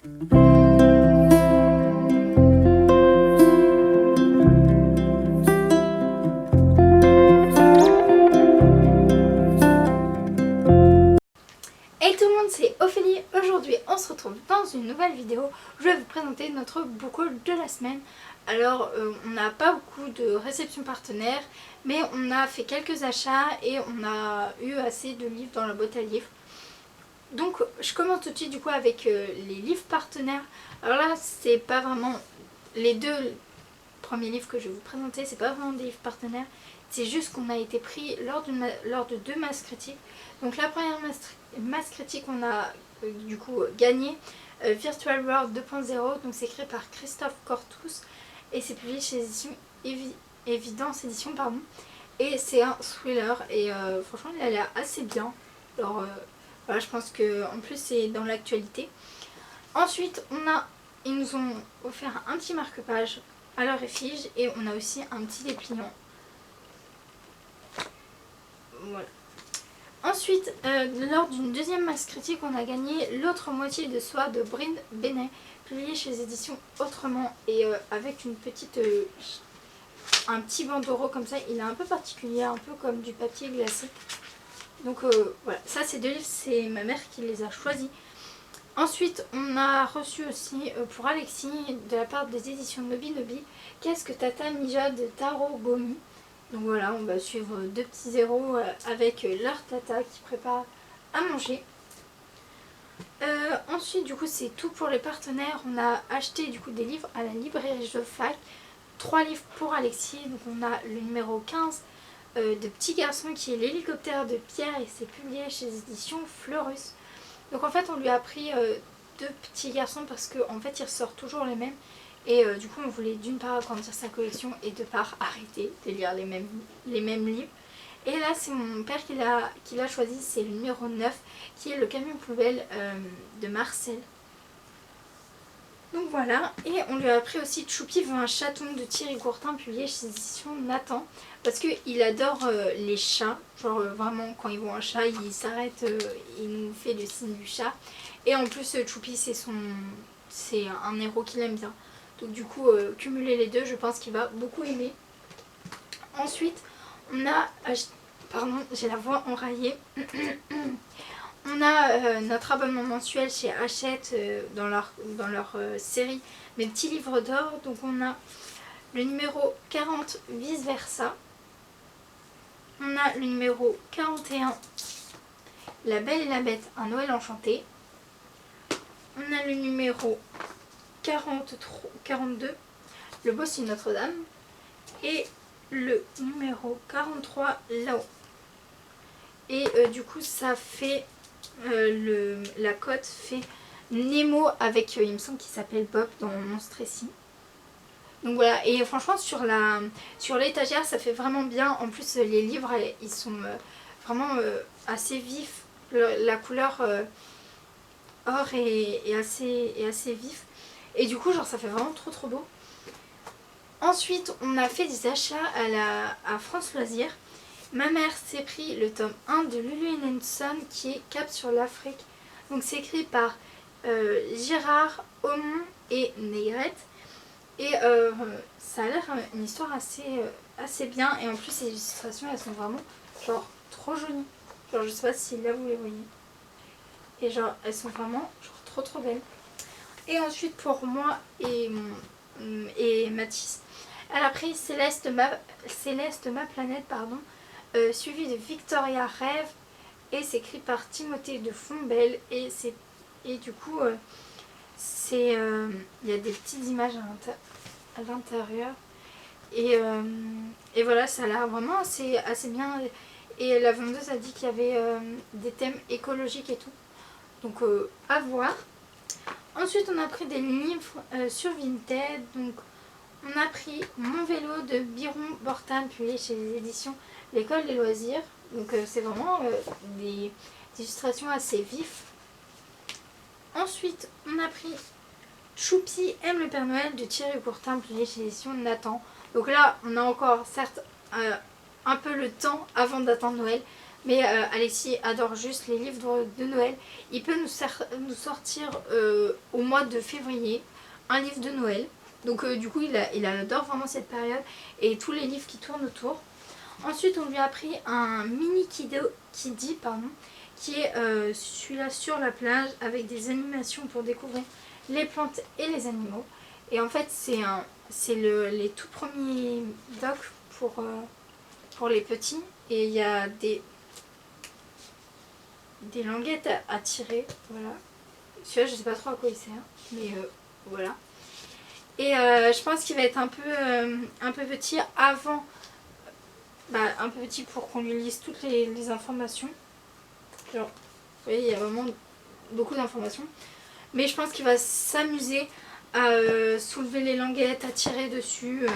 Hey tout le monde, c'est Ophélie. Aujourd'hui on se retrouve dans une nouvelle vidéo. Je vais vous présenter notre book haul de la semaine. Alors on n'a pas beaucoup de réceptions partenaires, mais on a fait quelques achats et on a eu assez de livres dans la boîte à livres. Donc je commence tout de suite du coup avec les livres partenaires. Alors là c'est pas vraiment les deux premiers livres que je vais vous présenter, c'est pas vraiment des livres partenaires. C'est juste qu'on a été pris lors de deux masses critiques. Donc la première masse critique on a du coup gagné Virtual World 2.0. Donc c'est écrit par Christophe Cortous et c'est publié chez édition Évidence Édition pardon. Et c'est un thriller et franchement il a l'air assez bien. Alors voilà, je pense que en plus c'est dans l'actualité. Ensuite ils nous ont offert un petit marque-page à leur effigie et on a aussi un petit dépliant. Voilà. Ensuite, lors d'une deuxième masse critique, on a gagné L'autre moitié de soi de Bryn Benet, publié chez les éditions Autrement et avec une petite, un petit bandeau comme ça. Il est un peu particulier, un peu comme du papier glacé. Donc voilà, ça ces deux livres, c'est ma mère qui les a choisis. Ensuite, on a reçu aussi pour Alexis, de la part des éditions Nobi Nobi, Qu'est-ce que Tata Mija de Taro Gomi. Donc voilà, on va suivre deux petits zéros avec leur tata qui prépare à manger. Ensuite, du coup, c'est tout pour les partenaires. On a acheté du coup des livres à la librairie de fac. 3 livres pour Alexis. Donc on a le numéro 15 de Petit Garçon qui est L'hélicoptère de Pierre et c'est publié chez les éditions Fleurus. Donc en fait, on lui a pris deux petits garçons parce qu'en fait, ils ressortent toujours les mêmes. Et du coup on voulait d'une part agrandir sa collection et de part arrêter de lire les mêmes livres. Et là c'est mon père qui l'a choisi, c'est le numéro 9 qui est Le camion poubelle de Marcel. Donc voilà, et on lui a pris aussi Choupi veut un chaton de Thierry Courtin publié chez l'édition Nathan. Parce qu'il adore les chats, genre vraiment quand il voit un chat il s'arrête, il nous fait le signe du chat. Et en plus Choupi c'est un héros qu'il aime bien. Donc du coup, cumuler les deux, je pense qu'il va beaucoup aimer. Ensuite, on a... Pardon, j'ai la voix enraillée. On a notre abonnement mensuel chez Hachette dans leur série Mes petits livres d'or. Donc on a le numéro 40 Vice Versa. On a le numéro 41 La Belle et la Bête, un Noël enchanté. On a le numéro 42 Le Bossu de Notre-Dame et le numéro 43 Là-haut. Et du coup ça fait la cote fait Nemo avec il me semble qu'il s'appelle Bob dans Monstre ici. Donc voilà, et franchement sur l'étagère ça fait vraiment bien. En plus les livres ils sont vraiment assez vifs. La couleur or est assez vif. Et du coup genre ça fait vraiment trop beau. Ensuite on a fait des achats à France Loisirs. Ma mère s'est pris le tome 1 de Lulu et Nelson qui est Cap sur l'Afrique. Donc c'est écrit par Gérard Aumont et Négrette. Et ça a l'air une histoire assez bien. Et en plus les illustrations elles sont vraiment genre trop jolies. Genre je sais pas si là vous les voyez. Et genre elles sont vraiment genre trop belles. Et ensuite pour moi et Mathis, elle a pris Céleste ma planète pardon, suivi de Victoria Rêve et c'est écrit par Timothée de Fontbelle et du coup il y a des petites images à l'intérieur et voilà, ça a l'air vraiment assez bien. Et la vendeuse a dit qu'il y avait des thèmes écologiques et tout, donc à voir. Ensuite on a pris des livres sur Vinted. Donc on a pris Mon vélo de Biron Bortam publié chez les éditions L'École des loisirs. Donc c'est vraiment des illustrations assez vives. Ensuite on a pris Choupi aime le Père Noël de Thierry Courtin publié chez les éditions Nathan. Donc là on a encore certes un peu le temps avant d'attendre Noël. Mais Alexis adore juste les livres de Noël. Il peut nous sortir au mois de février un livre de Noël. Donc du coup il adore vraiment cette période et tous les livres qui tournent autour. Ensuite on lui a pris un mini Kiddy pardon, qui est celui-là sur la plage avec des animations pour découvrir les plantes et les animaux. Et en fait c'est les tout premiers docs pour les petits. Et il y a des languettes à tirer, voilà. Celui-là je sais pas trop à quoi il sert, mais voilà. Et je pense qu'il va être un peu petit avant, un peu petit pour qu'on lui lise toutes les informations. Genre, vous voyez, il y a vraiment beaucoup d'informations. Mais je pense qu'il va s'amuser à soulever les languettes, à tirer dessus.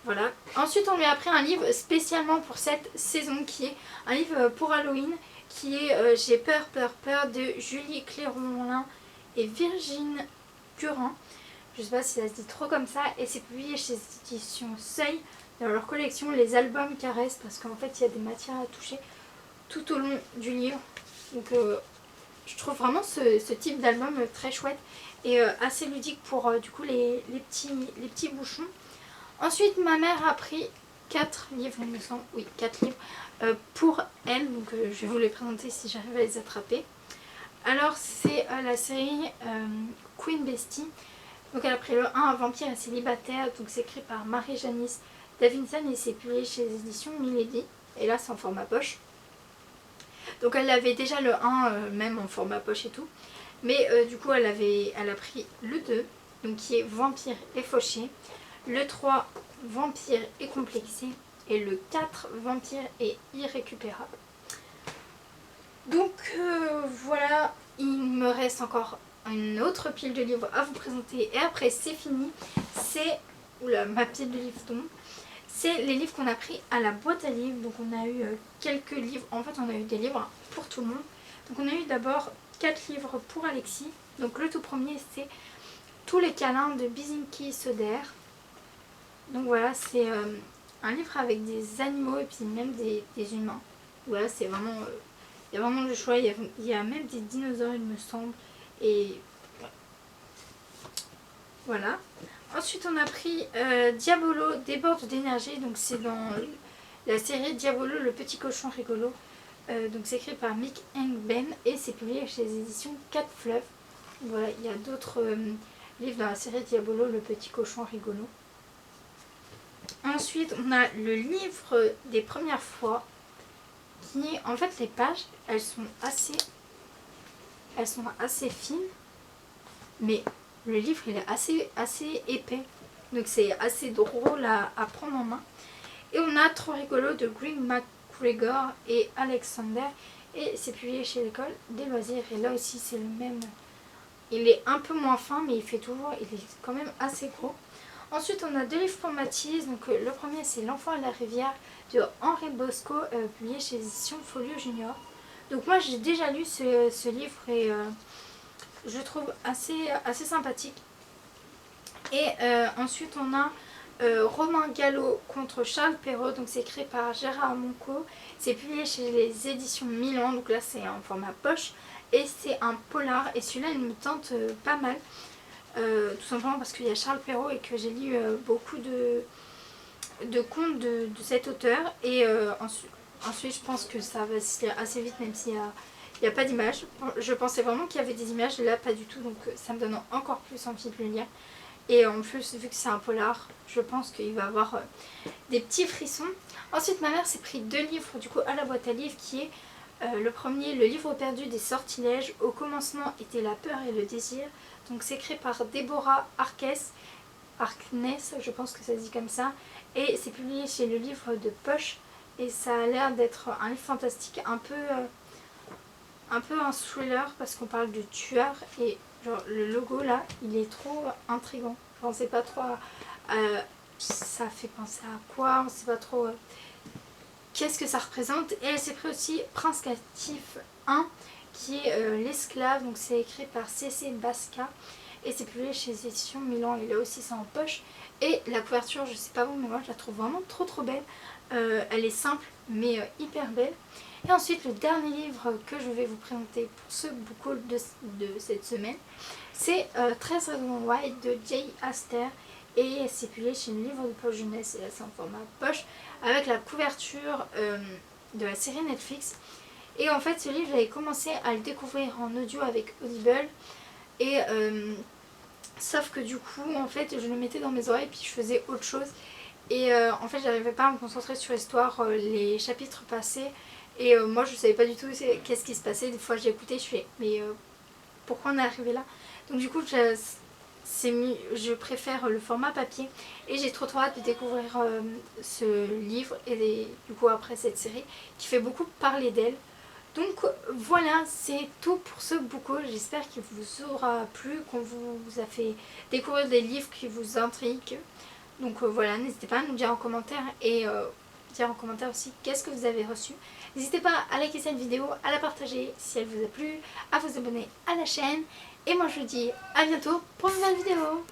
Voilà. Ensuite, on lui a pris un livre spécialement pour cette saison qui est un livre pour Halloween qui est J'ai peur, peur, peur de Julie Cléron-Lin et Virginie Curran. Je sais pas si ça se dit trop comme ça. Et c'est publié chez les éditions Seuil dans leur collection Les Albums Caresses parce qu'en fait, il y a des matières à toucher tout au long du livre. Donc, je trouve vraiment ce type d'album très chouette et assez ludique pour du coup les petits bouchons. Ensuite, ma mère a pris 4 livres, il me semble, oui, 4 livres pour elle, donc je vais vous les présenter si j'arrive à les attraper. Alors, c'est la série Queen Bestie. Donc, elle a pris le 1, Un vampire et célibataire, donc c'est écrit par Marie-Janice Davidson et c'est publié chez les éditions Milady. Et là, c'est en format poche. Donc, elle avait déjà le 1, même en format poche et tout. Mais du coup, elle a pris le 2, donc qui est Vampire et fauché. Le 3, Vampire et complexé. Et le 4, Vampire et irrécupérable. Donc voilà, il me reste encore une autre pile de livres à vous présenter. Et après c'est fini. C'est ma pile de livres tombe. C'est les livres qu'on a pris à la boîte à livres. Donc on a eu quelques livres. En fait on a eu des livres pour tout le monde. Donc on a eu d'abord 4 livres pour Alexis. Donc le tout premier c'est Tous les câlins de Bizinki Soder. Donc voilà, c'est un livre avec des animaux et puis même des humains. Voilà, c'est vraiment... il y a vraiment le choix, il y a même des dinosaures il me semble. Et voilà. Ensuite on a pris Diabolo déborde d'énergie. Donc c'est dans la série Diabolo le petit cochon rigolo. Donc c'est écrit par Mick Ben et c'est publié chez les éditions 4 Fleuves. Voilà, il y a d'autres livres dans la série Diabolo le petit cochon rigolo. Ensuite, on a le livre des premières fois qui, en fait, les pages, elles sont assez fines, mais le livre, il est assez épais. Donc, c'est assez drôle à prendre en main. Et on a Trop rigolo de Greg McGregor et Alexander. Et c'est publié chez l'école des loisirs. Et là aussi, c'est le même. Il est un peu moins fin, mais il est quand même assez gros. Ensuite, on a 2 livres pour Mathis. Donc, le premier, c'est L'enfant et la rivière de Henri Bosco, publié chez les éditions Folio Junior. Donc, moi, j'ai déjà lu ce livre et je trouve assez sympathique. Et ensuite, on a Romain Gallo contre Charles Perrault. Donc, c'est écrit par Gérard Monco. C'est publié chez les éditions Milan. Donc, là, c'est en format poche. Et c'est un polar. Et celui-là, il me tente pas mal. Tout simplement parce qu'il y a Charles Perrault et que j'ai lu beaucoup de contes de cet auteur. Et ensuite, je pense que ça va se lire assez vite, même s'il n'y a pas d'image. Je pensais vraiment qu'il y avait des images, là pas du tout, donc ça me donne encore plus envie de le lire. Et en plus, vu que c'est un polar, je pense qu'il va avoir des petits frissons. Ensuite, ma mère s'est pris 2 livres du coup à la boîte à livres qui est le premier, Le livre perdu des sortilèges. Au commencement était la peur et le désir. Donc c'est écrit par Déborah Harkness, je pense que ça se dit comme ça. Et c'est publié chez le livre de poche. Et ça a l'air d'être un livre fantastique, un peu un thriller parce qu'on parle de tueur. Et genre, le logo là, il est trop intriguant. Enfin, on sait pas trop ça fait penser à quoi, on sait pas trop qu'est-ce que ça représente. Et elle s'est pris aussi Prince Captif 1 qui est l'esclave, donc c'est écrit par C.C. Basca et c'est publié chez les éditions Milan. Il a aussi ça en poche. Et la couverture, je sais pas vous, mais moi je la trouve vraiment trop belle. Elle est simple mais hyper belle. Et ensuite le dernier livre que je vais vous présenter pour ce book haul de cette semaine, c'est 13 raisons why de Jay Aster. Et c'est publié chez une livre de poche jeunesse, et là c'est en format poche, avec la couverture de la série Netflix. Et en fait ce livre j'avais commencé à le découvrir en audio avec Audible. Et sauf que du coup en fait je le mettais dans mes oreilles puis je faisais autre chose. Et en fait j'arrivais pas à me concentrer sur l'histoire, les chapitres passaient. Et moi je savais pas du tout qu'est-ce qui se passait. Des fois j'écoutais, je fais mais pourquoi on est arrivé là. Donc du coup je préfère le format papier. Et j'ai trop hâte de découvrir ce livre et du coup après cette série qui fait beaucoup parler d'elle. Donc voilà, c'est tout pour ce book haul. J'espère qu'il vous aura plu, qu'on vous a fait découvrir des livres qui vous intriguent. Donc voilà, n'hésitez pas à nous dire en commentaire et dire en commentaire aussi qu'est-ce que vous avez reçu. N'hésitez pas à liker cette vidéo, à la partager si elle vous a plu, à vous abonner à la chaîne. Et moi je vous dis à bientôt pour une nouvelle vidéo.